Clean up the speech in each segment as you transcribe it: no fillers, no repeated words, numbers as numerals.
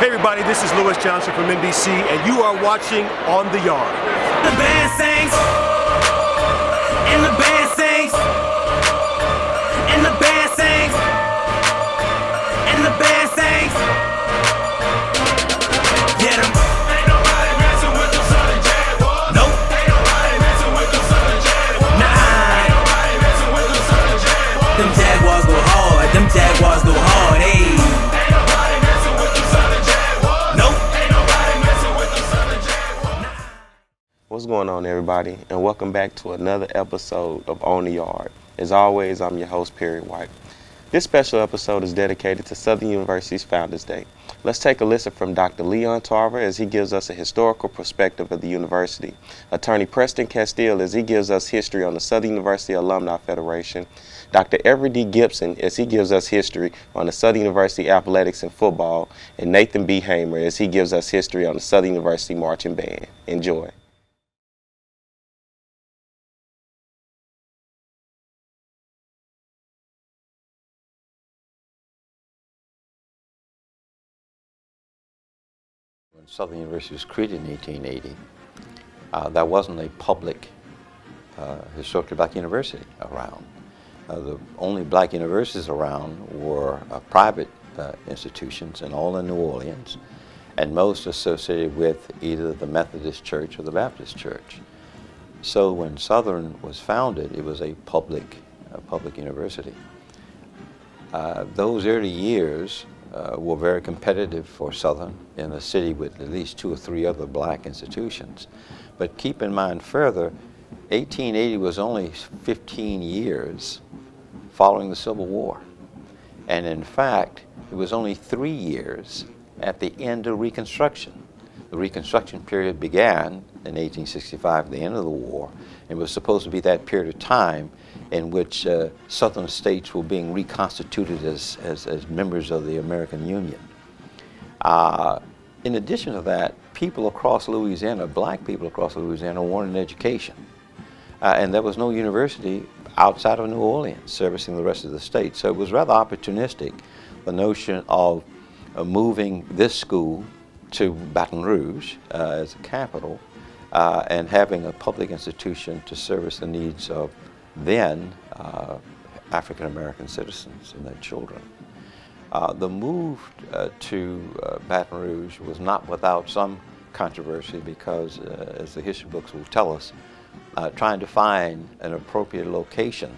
Hey everybody, this is Lewis Johnson from NBC, and you are watching On the Yard. The band sings, and the band sings, and the band sings, and the band sings. Get 'em. Ain't nobody messing with them Southern Jaguars. Nope. Ain't nobody messing with them Southern Jaguars. Nah. Ain't nobody messing with them Southern Jaguars. Them Jaguars go hard. Them Jaguars go hard. Hey. Ain't nobody messing with them Southern Jaguars. Nope. Ain't nobody messing with them Southern Jaguars. What's going on, everybody, and welcome back to another episode of On the Yard. As always, I'm your host, Perry White. This special episode is dedicated to Southern University's Founders Day. Let's take a listen from Dr. Leon Tarver as he gives us a historical perspective of the university, Attorney Preston Castille as he gives us history on the Southern University Alumni Federation, Dr. Everett D. Gibson as he gives us history on the Southern University athletics and football, and Nathan B. Haymer as he gives us history on the Southern University marching band. Enjoy. When Southern University was created in 1880, there wasn't a public, historically black university around. The only black universities around were private institutions, and all in New Orleans, and most associated with either the Methodist Church or the Baptist Church. So when Southern was founded, it was a public university. Those early years were very competitive for Southern in a city with at least 2 or 3 other black institutions. But keep in mind further, 1880 was only 15 years following the Civil War. And in fact, it was only 3 years at the end of Reconstruction. The Reconstruction period began in 1865, the end of the war, and was supposed to be that period of time in which Southern states were being reconstituted as members of the American Union. In addition to that, people across Louisiana, black people across Louisiana, wanted an education. And there was no university outside of New Orleans servicing the rest of the state. So it was rather opportunistic, the notion of moving this school to Baton Rouge as a capital, and having a public institution to service the needs of then African American citizens and their children. The move to Baton Rouge was not without some controversy because, as the history books will tell us, trying to find an appropriate location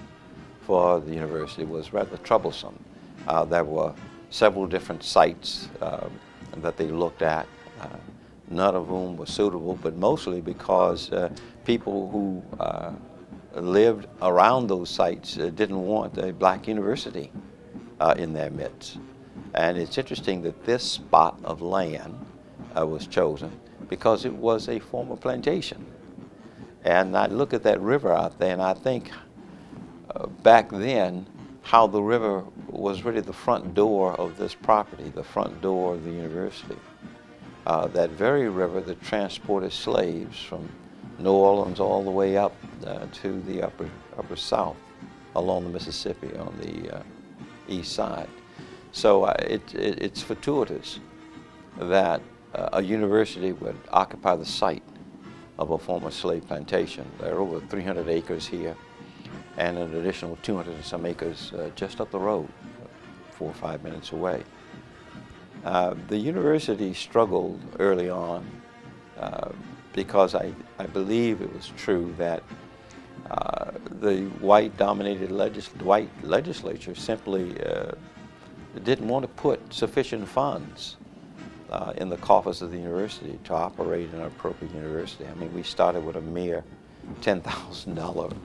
for the university was rather troublesome. There were several different sites that they looked at, none of whom were suitable, but mostly because people who lived around those sites didn't want a black university in their midst. And it's interesting that this spot of land was chosen because it was a former plantation. And I look at that river out there and I think back then how the river was really the front door of this property, the front door of the university. That very river that transported slaves from New Orleans all the way up to the upper south along the Mississippi on the east side. So it's fortuitous that a university would occupy the site of a former slave plantation. There are over 300 acres here and an additional 200 and some acres just up the road, 4 or 5 minutes away. The university struggled early on because I believe it was true that the white-dominated white legislature simply didn't want to put sufficient funds in the coffers of the university to operate an appropriate university. I mean, we started with a mere $10,000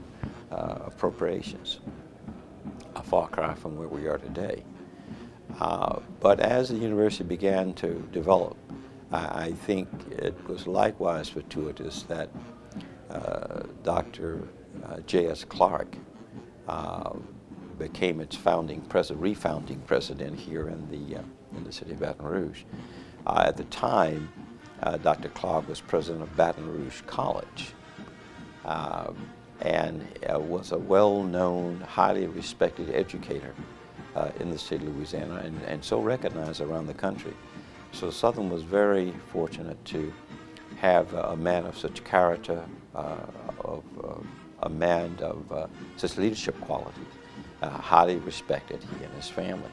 appropriations, a far cry from where we are today. But as the university began to develop, I think it was likewise fortuitous that Dr. J.S. Clark became its refounding president here in the city of Baton Rouge. At the time, Dr. Clark was president of Baton Rouge College and was a well-known, highly respected educator in the state of Louisiana and so recognized around the country. So Southern was very fortunate to have a man of such character, a man of such leadership qualities, highly respected, he and his family.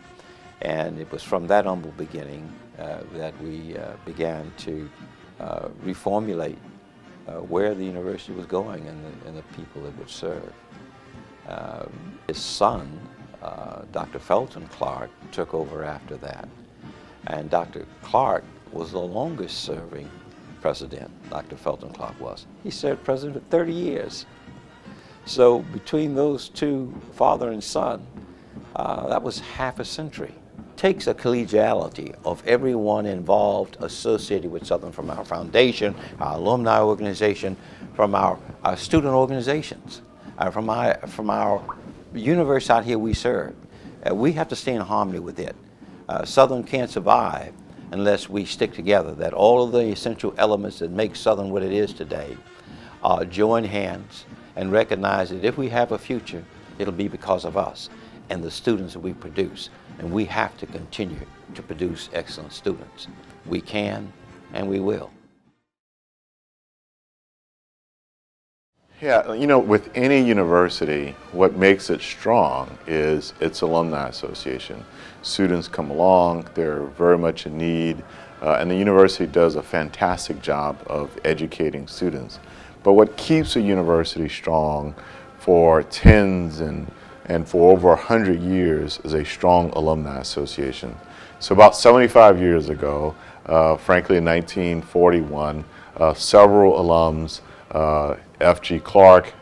And it was from that humble beginning that we began to reformulate where the university was going and the people it would serve. His son, Dr. Felton Clark, took over after that. And Dr. Clark was the longest serving president, Dr. Felton Clark was. He served president for 30 years. So between those two, father and son, that was half a century. Takes a collegiality of everyone involved associated with Southern, from our foundation, our alumni organization, from our student organizations, from our universe out here we serve. We have to stay in harmony with it. Southern can't survive unless we stick together, that all of the essential elements that make Southern what it is today join hands and recognize that if we have a future, it'll be because of us and the students that we produce. And we have to continue to produce excellent students. We can and we will. Yeah, you know, with any university, what makes it strong is its Alumni Association. Students come along, they're very much in need, and the university does a fantastic job of educating students. But what keeps a university strong for tens and for over 100 years is a strong alumni association. So about 75 years ago, frankly in 1941, several alums, F.G. Clark,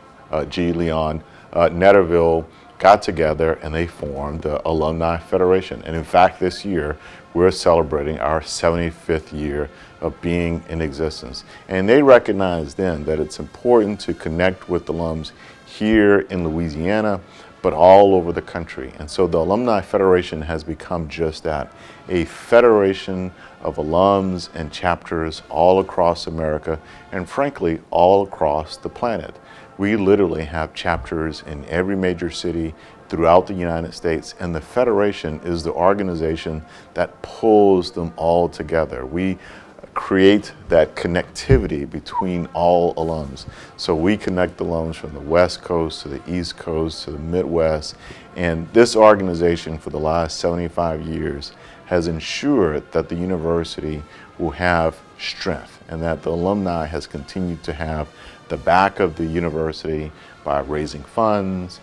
G. Leon, Netterville, got together and they formed the Alumni Federation. And in fact, this year, we're celebrating our 75th year of being in existence. And they recognized then that it's important to connect with alums here in Louisiana, but all over the country. And so the Alumni Federation has become just that, a federation of alums and chapters all across America, and frankly, all across the planet. We literally have chapters in every major city throughout the United States, and the Federation is the organization that pulls them all together. We create that connectivity between all alums. So we connect alums from the West Coast to the East Coast to the Midwest, and this organization for the last 75 years has ensured that the university will have strength and that the alumni has continued to have the back of the university by raising funds,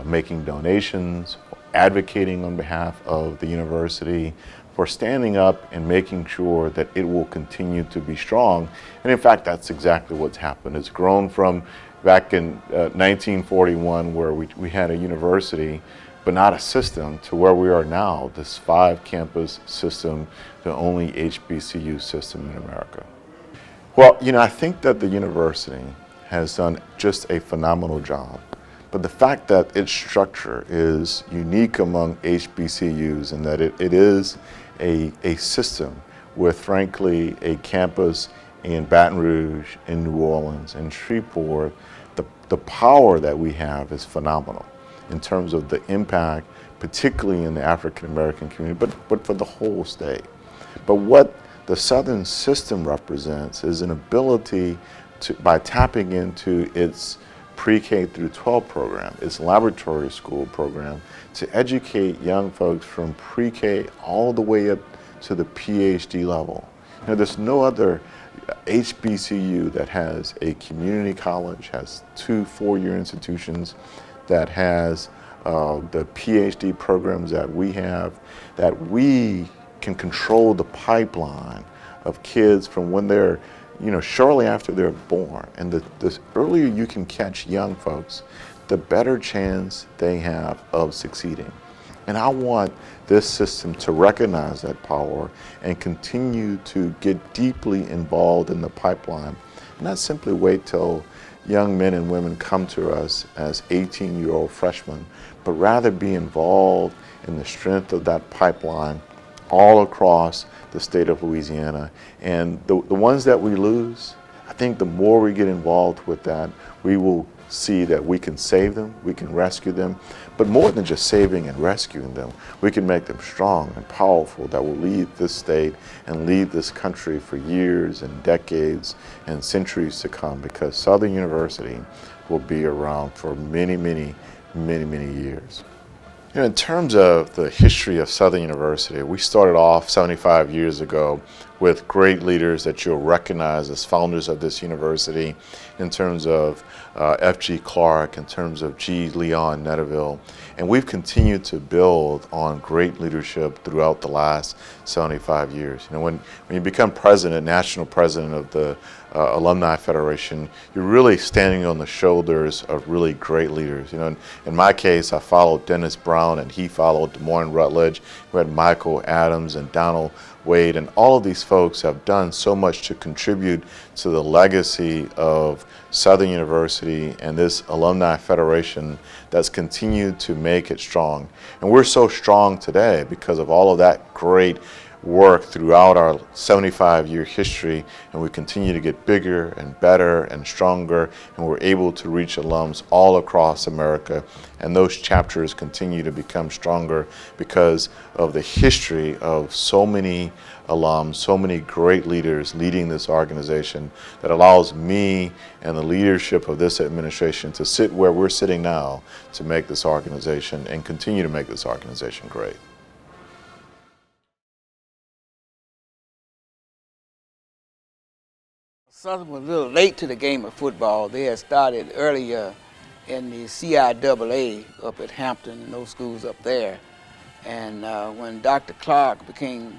making donations, advocating on behalf of the university, for standing up and making sure that it will continue to be strong. And in fact, that's exactly what's happened. It's grown from back in 1941, where we had a university, but not a system, to where we are now, this 5-campus system, the only HBCU system in America. Well, you know, I think that the university has done just a phenomenal job. But the fact that its structure is unique among HBCUs and that it is a system with, frankly, a campus in Baton Rouge, in New Orleans, in Shreveport, the power that we have is phenomenal in terms of the impact, particularly in the African American community, but for the whole state. But what the Southern system represents is an ability to, by tapping into its pre-K through 12 program, its laboratory school program, to educate young folks from pre-K all the way up to the PhD level. You know, there's no other HBCU that has a community college, has 2 4-year institutions, that has the PhD programs that we have, that we can control the pipeline of kids from when they're, you know, shortly after they're born. And the earlier you can catch young folks, the better chance they have of succeeding. And I want this system to recognize that power and continue to get deeply involved in the pipeline, and not simply wait till young men and women come to us as 18-year-old freshmen, but rather be involved in the strength of that pipeline all across the state of Louisiana. And the ones that we lose, I think the more we get involved with that, we will see that we can save them, we can rescue them, but more than just saving and rescuing them, we can make them strong and powerful that will lead this state and lead this country for years and decades and centuries to come, because Southern University will be around for many, many, many, many years. You know, in terms of the history of Southern University, we started off 75 years ago with great leaders that you'll recognize as founders of this university, in terms of F.G. Clark, in terms of G. Leon Netterville. And we've continued to build on great leadership throughout the last 75 years. You know, when you become president, national president of the Alumni Federation, you're really standing on the shoulders of really great leaders. You know, in my case, I followed Dennis Brown, and he followed Des Moines Rutledge. We had Michael Adams and Donald Wade, and all of these folks have done so much to contribute to the legacy of Southern University and this Alumni Federation that's continued to make it strong. And we're so strong today because of all of that great work throughout our 75-year history, and we continue to get bigger and better and stronger, and we're able to reach alums all across America, and those chapters continue to become stronger because of the history of so many alums, so many great leaders leading this organization, that allows me and the leadership of this administration to sit where we're sitting now to make this organization and continue to make this organization great. Southern was a little late to the game of football. They had started earlier in the CIAA up at Hampton and those schools up there. And when Dr. Clark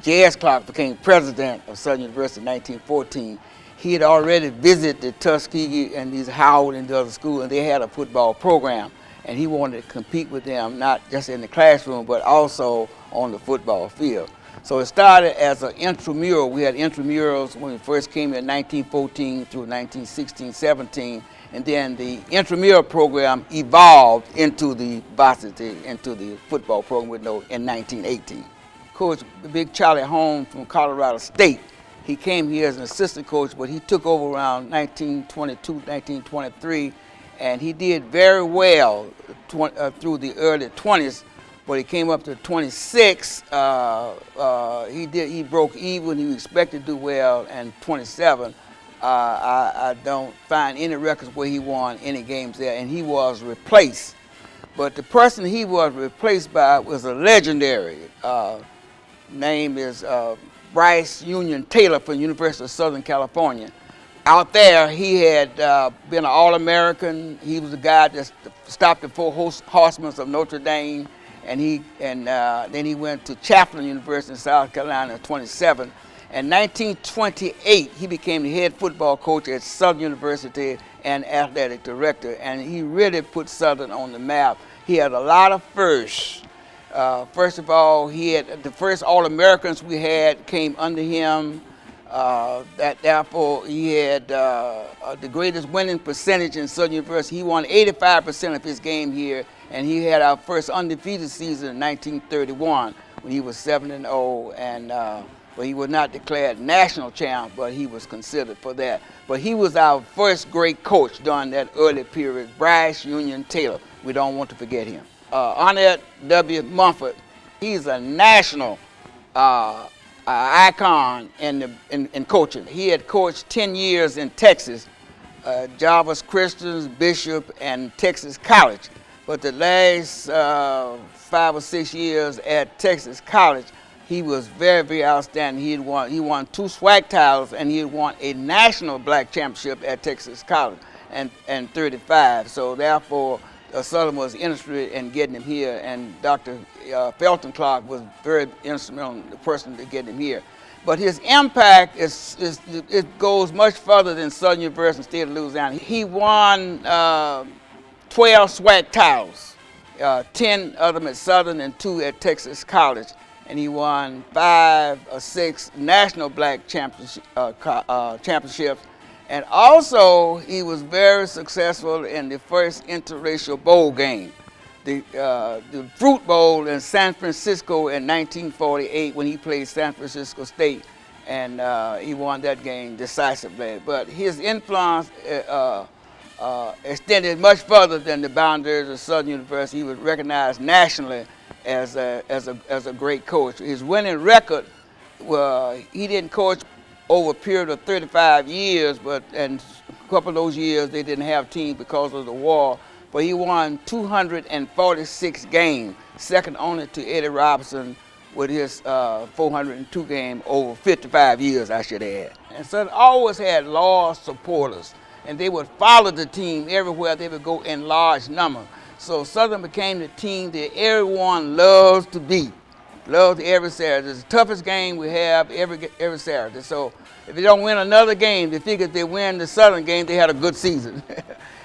J.S. Clark became president of Southern University in 1914, he had already visited the Tuskegee and these Howard and the other schools, and they had a football program. And he wanted to compete with them, not just in the classroom, but also on the football field. So it started as an intramural. We had intramurals when we first came in 1914 through 1916-17, and then the intramural program evolved into the varsity, into the football program in 1918. Coach Big Charlie Holmes from Colorado State, he came here as an assistant coach, but he took over around 1922, 1923, and he did very well through the early 20s. But he came up to 26. He broke even. He was expected to do well, and 27. I don't find any records where he won any games there, and he was replaced. But the person he was replaced by was a legendary. Name is Bryce Union Taylor from the University of Southern California. Out there, he had been an All-American. He was the guy that stopped the four horsemen of Notre Dame. And then he went to Chaffin University in South Carolina at 27. In 1928, he became the head football coach at Southern University and athletic director, and he really put Southern on the map. He had a lot of firsts. First of all, he had the first All-Americans we had came under him. Therefore, he had the greatest winning percentage in Southern University. He won 85% of his game here, and he had our first undefeated season in 1931 when he was 7-0, and but he was not declared national champ, but he was considered for that. But he was our first great coach during that early period, Bryce Union Taylor. We don't want to forget him. Arnett W. Mumford, he's a national icon in coaching. He had coached 10 years in Texas, Jarvis Christians, Bishop, and Texas College. But the last 5 or 6 years at Texas College, he was very, very outstanding. He won 2 SWAC titles, and he had won a national black championship at Texas College and 35. So therefore, Southern was interested in getting him here, and Dr. Felton Clark was very instrumental, the person to get him here. But his impact it goes much further than Southern University in the state of Louisiana. He won 12 SWAC titles, 10 of them at Southern and 2 at Texas College, and he won 5 or 6 national black championships. And also, he was very successful in the first interracial bowl game, the Fruit Bowl in San Francisco in 1948 when he played San Francisco State. and he won that game decisively. But his influence extended much further than the boundaries of Southern University. He was recognized nationally as a great coach. His winning record, well, he didn't coach over a period of 35 years, and a couple of those years they didn't have teams because of the war. But he won 246 games, second only to Eddie Robinson with his 402 game over 55 years, I should add. And so it always had loyal supporters, and they would follow the team everywhere they would go in large numbers. So Southern became the team that everyone loves to beat, loves every Saturday. It's the toughest game we have every Saturday. So if they don't win another game, they figure if they win the Southern game, they had a good season.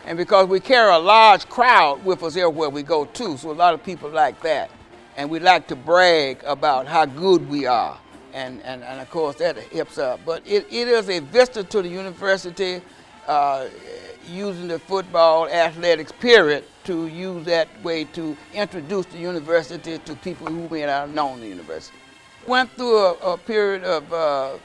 And because we carry a large crowd with us everywhere we go too, so a lot of people like that. And we like to brag about how good we are. And of course that helps out. But it is a vista to the university, using the football athletics period to use that way to introduce the university to people who may not have known the university. Went through a period of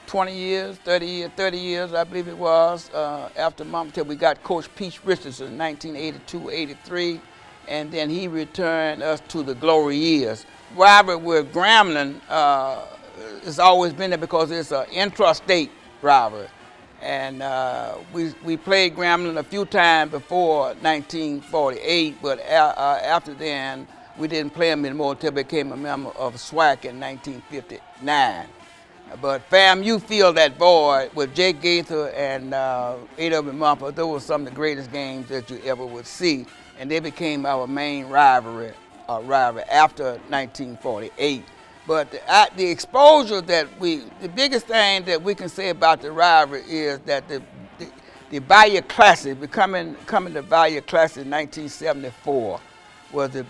20 years, 30 years, I believe it was, after Mom, till we got Coach Pete Richardson in 1982, 83, and then he returned us to the glory years. Rivalry with Grambling has always been there because it's an intrastate rivalry. And we played Grambling a few times before 1948, but after then, we didn't play them anymore until we became a member of SWAC in 1959. But FAMU filled that void with Jake Gaither and A.W. Mumford. Those were some of the greatest games that you ever would see, and they became our main rivalry after 1948. But the exposure that the biggest thing that we can say about the rivalry is that the Bayou Classic, coming to Bayou Classic in 1974, was the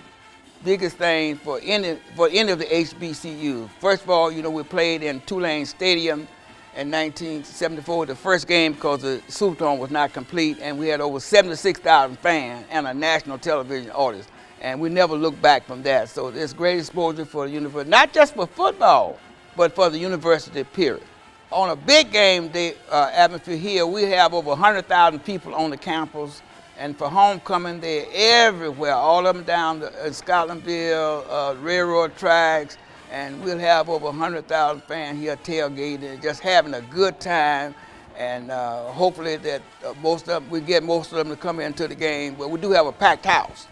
biggest thing for any of the HBCUs. First of all, we played in Tulane Stadium in 1974, the first game, because the Superdome was not complete, and we had over 76,000 fans and a national television audience. And we never looked back from that. So there's great exposure for the university, not just for football, but for the university period. On a big game day atmosphere here, we have over 100,000 people on the campus. And for homecoming, they're everywhere, all of them down in Scotlandville, railroad tracks, and we'll have over 100,000 fans here tailgating, just having a good time. And hopefully that we get most of them to come into the game. But we do have a packed house.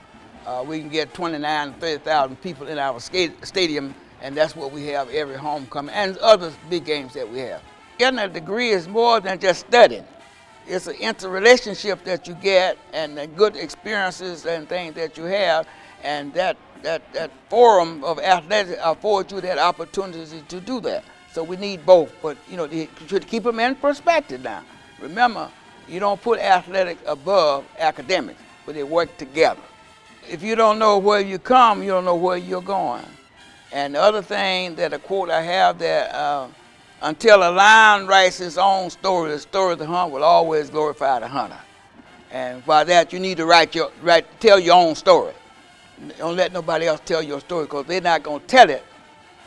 We can get 29,000 to 30,000 people in our stadium, and that's what we have every homecoming and other big games that we have. Getting a degree is more than just studying. It's an interrelationship that you get and the good experiences and things that you have, and that forum of athletics affords you that opportunity to do that. So we need both, but you should keep them in perspective now. Remember, you don't put athletics above academics, but they work together. If you don't know where you come, you don't know where you're going. And the other thing that a quote I have that until a lion writes his own story, the story of the hunt will always glorify the hunter. And by that, you need to tell your own story. Don't let nobody else tell your story, because they're not going to tell it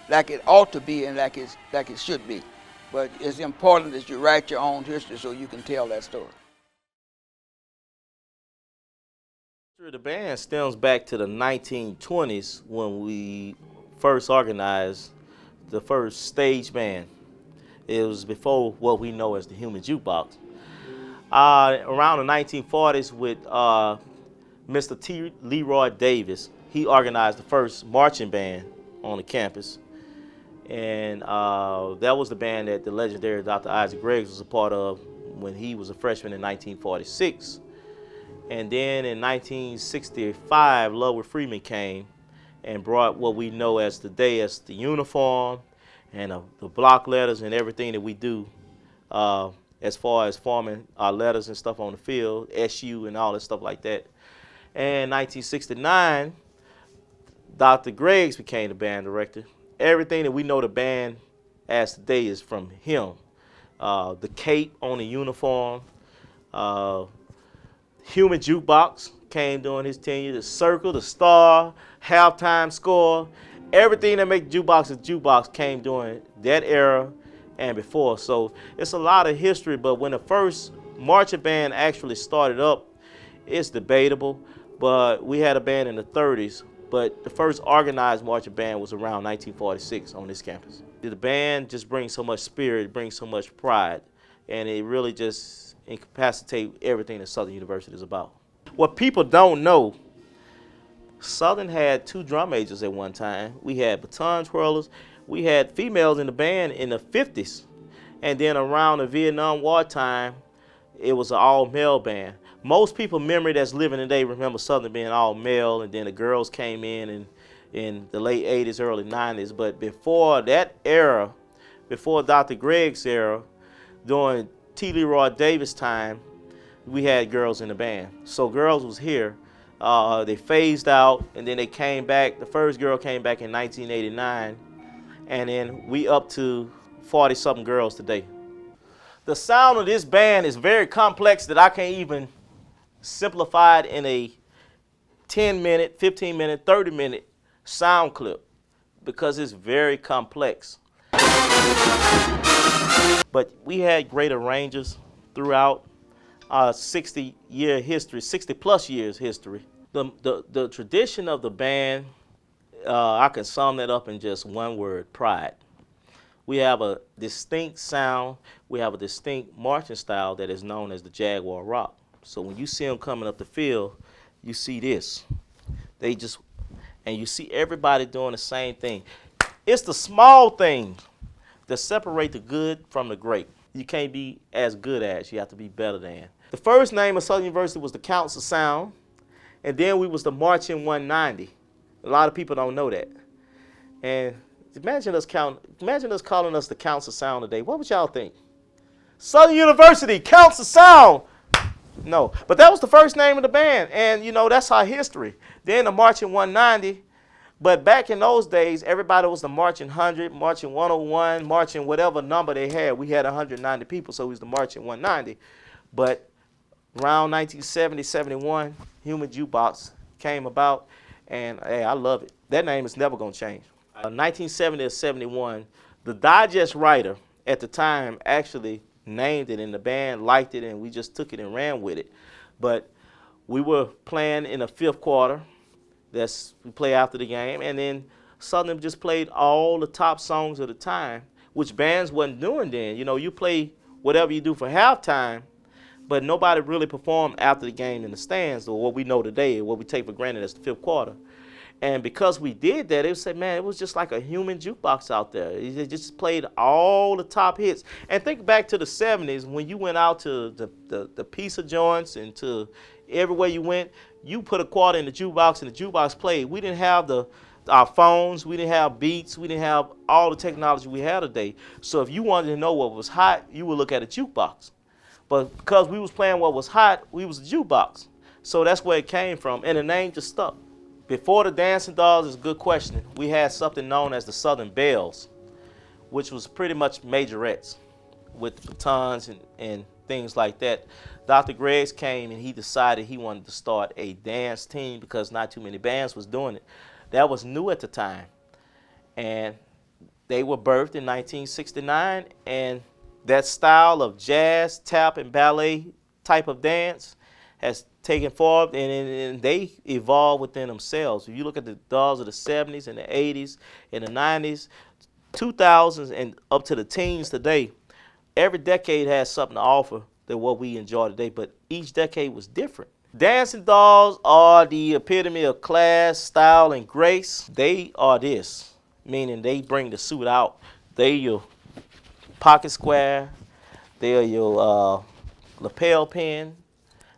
like it ought to be and like it should be. But it's important that you write your own history so you can tell that story. The band stems back to the 1920s when we first organized the first stage band. It was before what we know as the Human Jukebox. Around the 1940s with Mr. T. Leroy Davis, he organized the first marching band on the campus. And that was the band that the legendary Dr. Isaac Greggs was a part of when he was a freshman in 1946. And then in 1965, Ludwig Freeman came and brought what we know as today as the uniform and the block letters and everything that we do as far as forming our letters and stuff on the field, SU and all that stuff like that. And in 1969, Dr. Greggs became the band director. Everything that we know the band as today is from him. The cape on the uniform, Human Jukebox came during his tenure, the circle, the star, halftime score, everything that makes jukebox a jukebox came during that era, and before. So it's a lot of history, but when the first marching band actually started up, it's debatable, but we had a band in the 30s, but the first organized marching band was around 1946 on this campus. The band just brings so much spirit, brings so much pride, and it really just incapacitates everything that Southern University is about. What people don't know, Southern had 2 drum majors at one time. We had baton twirlers. We had females in the band in the 50s. And then around the Vietnam War time, it was an all-male band. Most people memory that's living today remember Southern being all-male, and then the girls came in the late 80s, early 90s. But before that era, before Dr. Gregg's era, during T. Leroy Davis' time, we had girls in the band. So girls was here. They phased out, and then they came back. The first girl came back in 1989, and then we up to 40-something girls today. The sound of this band is very complex that I can't even simplify it in a 10-minute, 15-minute, 30-minute sound clip because it's very complex. But we had great arrangers throughout our 60-year history, 60-plus years history. The tradition of the band, I can sum that up in just one word: pride. We have a distinct sound. We have a distinct marching style that is known as the Jaguar Rock. So when you see them coming up the field, you see this. And you see everybody doing the same thing. It's the small things that separate the good from the great. You can't be as good as, you have to be better than. The first name of Southern University was the Council Sound, and then we was the Marching 190. A lot of people don't know that. And imagine us calling us the Council Sound today. What would y'all think? Southern University, Council Sound. No, but that was the first name of the band, and you know, that's our history. Then the Marching 190, but back in those days, everybody was the Marching 100, Marching 101, Marching whatever number they had. We had 190 people, so it was the Marching 190. But around 1970, 71, Human Jukebox came about, and hey, I love it. That name is never gonna change. 1970 or 71, the Digest writer at the time actually named it, and the band liked it, and we just took it and ran with it. But we were playing in the 5th quarter. We play after the game, and then Southern just played all the top songs of the time, which bands wasn't doing then. You know, you play whatever you do for halftime, but nobody really performed after the game in the stands, or what we know today, what we take for granted as the 5th quarter. And because we did that, they said, man, it was just like a human jukebox out there. They just played all the top hits. And think back to the 70s when you went out to the pizza joints and to everywhere you went, you put a quarter in the jukebox and the jukebox played. We didn't have our phones, we didn't have beats, we didn't have all the technology we have today. So if you wanted to know what was hot, you would look at a jukebox. But because we was playing what was hot, we was a jukebox. So that's where it came from, and the name just stuck. Before the Dancing Dolls is a good question. We had something known as the Southern Bells, which was pretty much majorettes with batons and things like that. Dr. Greggs came and he decided he wanted to start a dance team because not too many bands was doing it. That was new at the time. And they were birthed in 1969, and that style of jazz, tap, and ballet type of dance has taken forward, and they evolved within themselves. If you look at the dolls of the 70s and the 80s and the 90s, 2000s, and up to the teens today, every decade has something to offer than what we enjoy today, but each decade was different. Dancing dolls are the epitome of class, style, and grace. They are this, meaning they bring the suit out. They your pocket square, they are your lapel pin.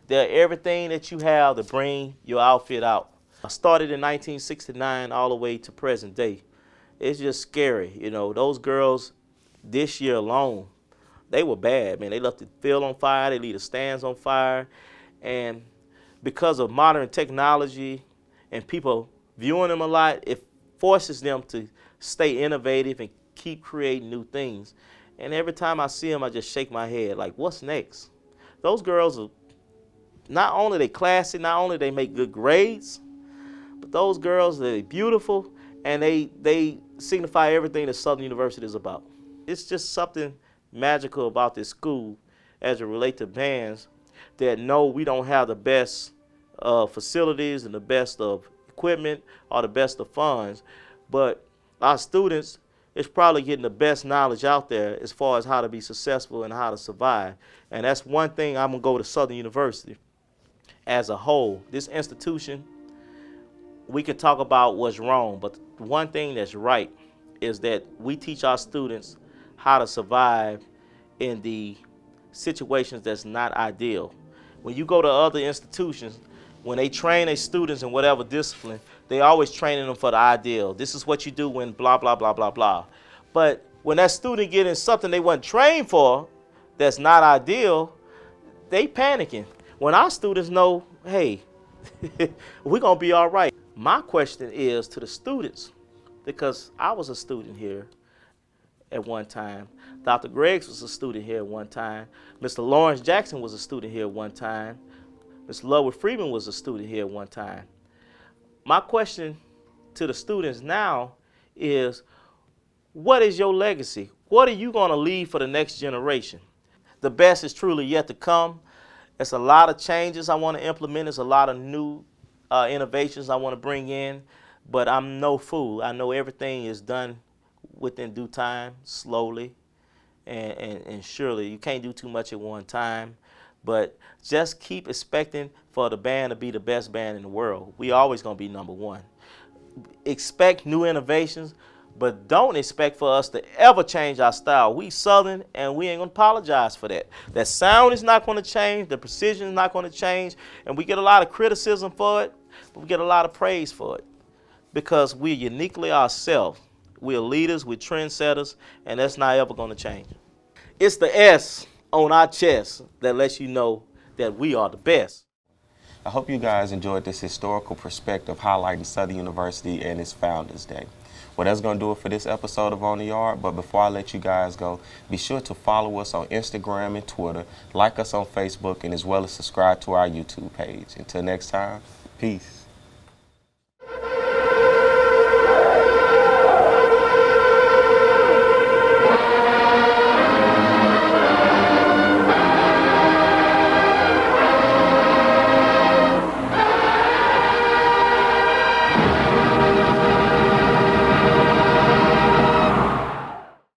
They're everything that you have to bring your outfit out. I started in 1969 all the way to present day. It's just scary, you know. Those girls this year alone, they were bad, man. They left the field on fire, they leave the stands on fire. And because of modern technology and people viewing them a lot, it forces them to stay innovative and keep creating new things. And every time I see them, I just shake my head like, what's next? Those girls are not only they classy, not only they make good grades, but those girls, they're beautiful, and they signify everything that Southern University is about. It's just something magical about this school as it relates to bands that know we don't have the best facilities and the best of equipment or the best of funds, but our students is probably getting the best knowledge out there as far as how to be successful and how to survive. And that's one thing I'm gonna go to Southern University as a whole. This institution, we could talk about what's wrong, but the one thing that's right is that we teach our students how to survive in the situations that's not ideal. When you go to other institutions, when they train their students in whatever discipline, they always training them for the ideal. This is what you do when blah, blah, blah, blah, blah. But when that student get in something they weren't trained for that's not ideal, they panicking. When our students know, hey, we're gonna be all right. My question is to the students, because I was a student here at one time. Dr. Greggs was a student here at one time. Mr. Lawrence Jackson was a student here at one time. Mr. Ludwig Freeman was a student here at one time. My question to the students now is, what is your legacy? What are you going to leave for the next generation? The best is truly yet to come. It's a lot of changes I want to implement. It's a lot of new innovations I want to bring in, but I'm no fool. I know everything is done within due time, slowly and surely. You can't do too much at one time. But just keep expecting for the band to be the best band in the world. We always gonna be number one. Expect new innovations, but don't expect for us to ever change our style. We Southern, and we ain't gonna apologize for that. That sound is not gonna change, the precision is not gonna change, and we get a lot of criticism for it, but we get a lot of praise for it because we're uniquely ourselves. We're leaders, we're trendsetters, and that's not ever gonna change. It's the S on our chest that lets you know that we are the best. I hope you guys enjoyed this historical perspective highlighting Southern University and its Founders Day. Well, that's going to do it for this episode of On the Yard, but before I let you guys go, be sure to follow us on Instagram and Twitter, like us on Facebook, and as well as subscribe to our YouTube page. Until next time, peace.